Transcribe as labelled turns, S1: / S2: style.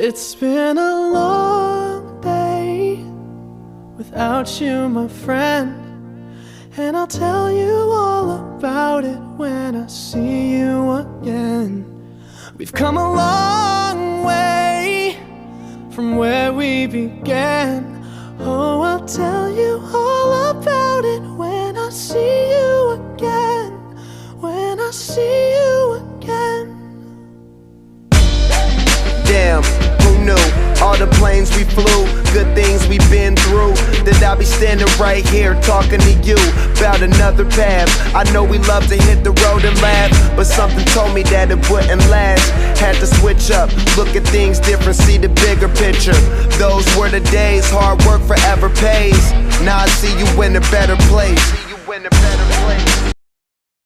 S1: It's been a long day without you, my friend, and I'll tell you all about it when I see you again. We've come a long way from where we began. Oh, I'll tell you all about it when I see you again. When I see you again.
S2: Damn, who knew? All the planes we flew, good things we've been through, that I'll be standing right here talking to you about another path. I know we love to hit the road and laugh, but something told me that it wouldn't last. Had to switch up, look at things different, see the bigger picture. Those were the days, hard work forever pays. Now I see you in a better place.